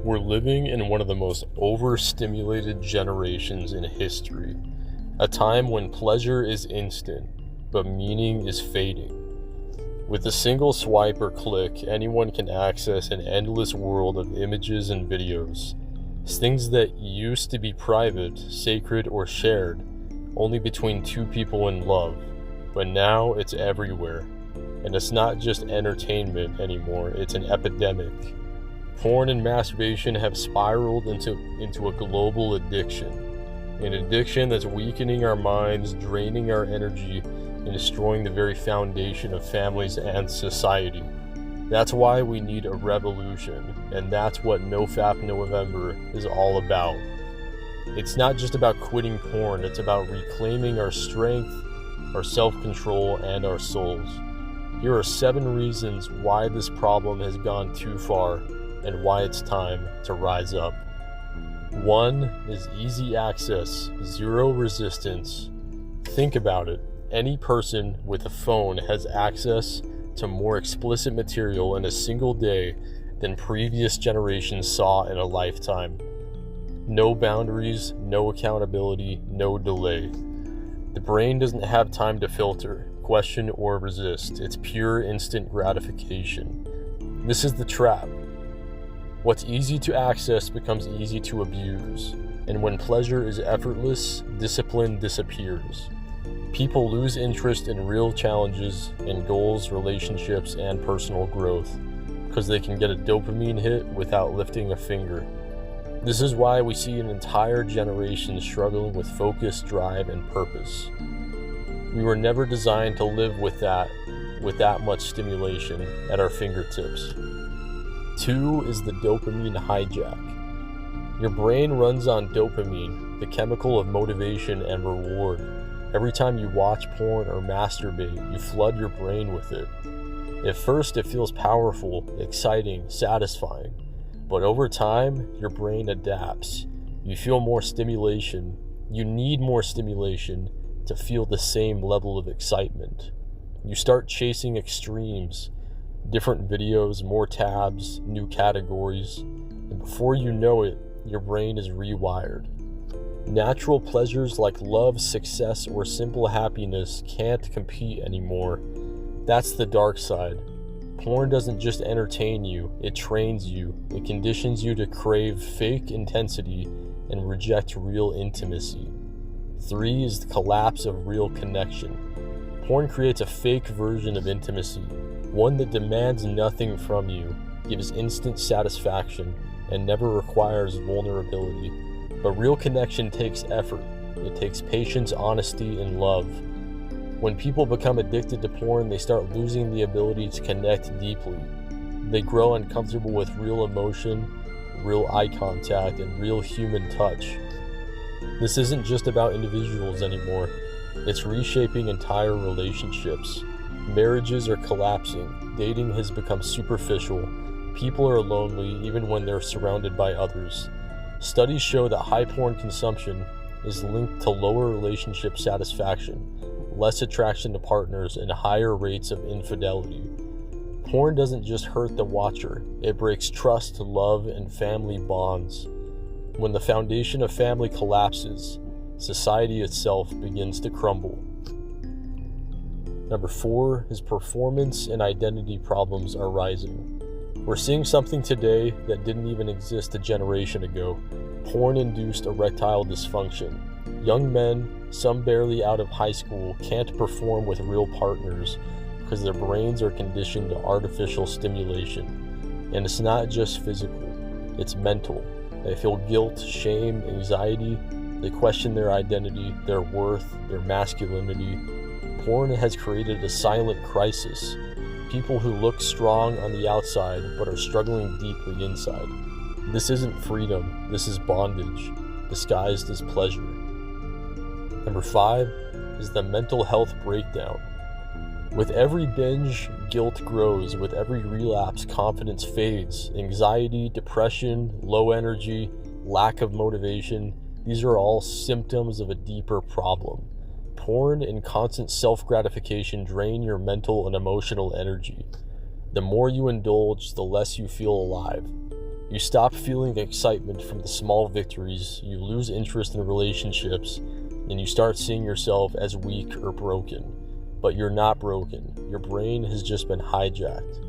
We're living in one of the most overstimulated generations in history, a time when pleasure is instant, but meaning is fading. With a single swipe or click, anyone can access an endless world of images and videos, things that used to be private, sacred, or shared only between two people in love, but now it's everywhere. And it's not just entertainment anymore, it's an epidemic. Porn and masturbation have spiraled into a global addiction. An addiction that's weakening our minds, draining our energy, and destroying the very foundation of families and society. That's why we need a revolution, and that's what Nofap November is all about. It's not just about quitting porn, it's about reclaiming our strength, our self-control, and our souls. Here are 7 reasons why this problem has gone too far and why it's time to rise up. 1 is easy access, 0 resistance. Think about it. Any person with a phone has access to more explicit material in a single day than previous generations saw in a lifetime. No boundaries, no accountability, no delay. The brain doesn't have time to filter, question, or resist. It's pure instant gratification. This is the trap. What's easy to access becomes easy to abuse, and when pleasure is effortless, discipline disappears. People lose interest in real challenges, in goals, relationships, and personal growth, because they can get a dopamine hit without lifting a finger. This is why we see an entire generation struggling with focus, drive, and purpose. We were never designed to live with that much stimulation at our fingertips. 2 is the dopamine hijack. Your brain runs on dopamine, the chemical of motivation and reward. Every time you watch porn or masturbate, you flood your brain with it. At first, it feels powerful, exciting, satisfying. But over time, your brain adapts. You feel more stimulation. You need more stimulation to feel the same level of excitement. You start chasing extremes, different videos, more tabs, new categories, and before you know it, your brain is rewired. Natural pleasures like love, success, or simple happiness can't compete anymore. That's the dark side. Porn doesn't just entertain you, it trains you. It conditions you to crave fake intensity and reject real intimacy. 3 is the collapse of real connection. Porn creates a fake version of intimacy, one that demands nothing from you, gives instant satisfaction, and never requires vulnerability. But real connection takes effort. It takes patience, honesty, and love. When people become addicted to porn, they start losing the ability to connect deeply. They grow uncomfortable with real emotion, real eye contact, and real human touch. This isn't just about individuals anymore. It's reshaping entire relationships. Marriages are collapsing. Dating has become superficial. People are lonely even when they're surrounded by others. Studies show that high porn consumption is linked to lower relationship satisfaction, less attraction to partners, and higher rates of infidelity. Porn doesn't just hurt the watcher, it breaks trust, love, and family bonds. When the foundation of family collapses, society itself begins to crumble. Number 4 is performance and identity problems are rising. We're seeing something today that didn't even exist a generation ago: porn-induced erectile dysfunction. Young men, some barely out of high school, can't perform with real partners because their brains are conditioned to artificial stimulation. And it's not just physical, it's mental. They feel guilt, shame, anxiety. They question their identity, their worth, their masculinity. Porn has created a silent crisis. People who look strong on the outside but are struggling deeply inside. This isn't freedom, this is bondage, disguised as pleasure. Number 5 is the mental health breakdown. With every binge, guilt grows. With every relapse, confidence fades. Anxiety, depression, low energy, lack of motivation, these are all symptoms of a deeper problem. Porn and constant self-gratification drain your mental and emotional energy. The more you indulge, the less you feel alive. You stop feeling the excitement from the small victories, you lose interest in relationships, and you start seeing yourself as weak or broken. But you're not broken. Your brain has just been hijacked.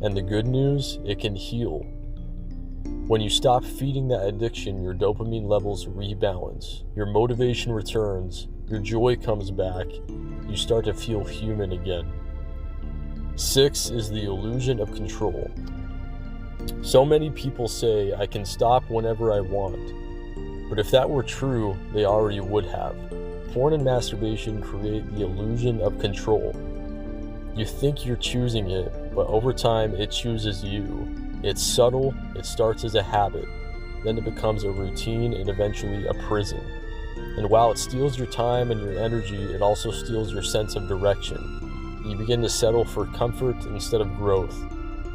And the good news, it can heal. When you stop feeding that addiction, your dopamine levels rebalance, your motivation returns, your joy comes back, you start to feel human again. 6 is the illusion of control. So many people say, I can stop whenever I want. But if that were true, they already would have. Porn and masturbation create the illusion of control. You think you're choosing it, but over time it chooses you. It's subtle, it starts as a habit, then it becomes a routine and eventually a prison. And while it steals your time and your energy, it also steals your sense of direction. You begin to settle for comfort instead of growth,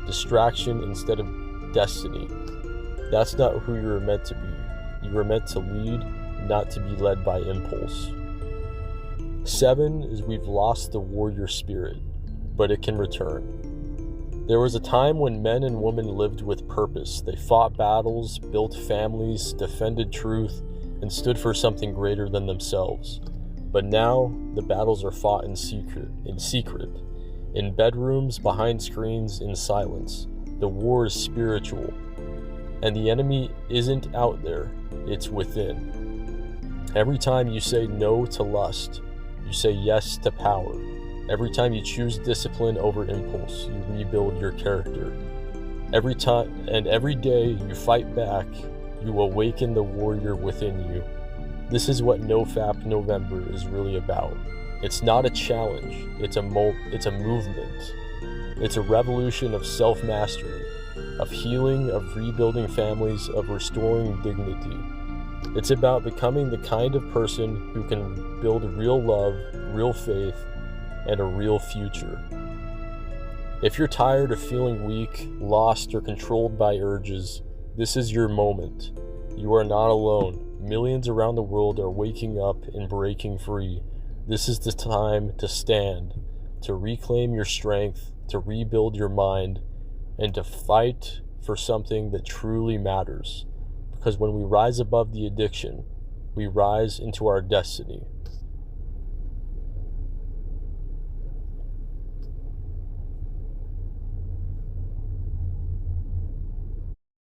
distraction instead of destiny. That's not who you were meant to be. You were meant to lead, not to be led by impulse. 7 is we've lost the warrior spirit, but it can return. There was a time when men and women lived with purpose. They fought battles, built families, defended truth, and stood for something greater than themselves. But now, the battles are fought in secret, in bedrooms, behind screens, in silence. The war is spiritual, and the enemy isn't out there, it's within. Every time you say no to lust, you say yes to power. Every time you choose discipline over impulse, you rebuild your character. Every day you fight back, you awaken the warrior within you. This is what Nofap November is really about. It's not a challenge, it's a movement. It's a revolution of self-mastery, of healing, of rebuilding families, of restoring dignity. It's about becoming the kind of person who can build real love, real faith, and a real future. If you're tired of feeling weak, lost, or controlled by urges, this is your moment. You are not alone. Millions around the world are waking up and breaking free. This is the time to stand, to reclaim your strength, to rebuild your mind, and to fight for something that truly matters. Because when we rise above the addiction, we rise into our destiny.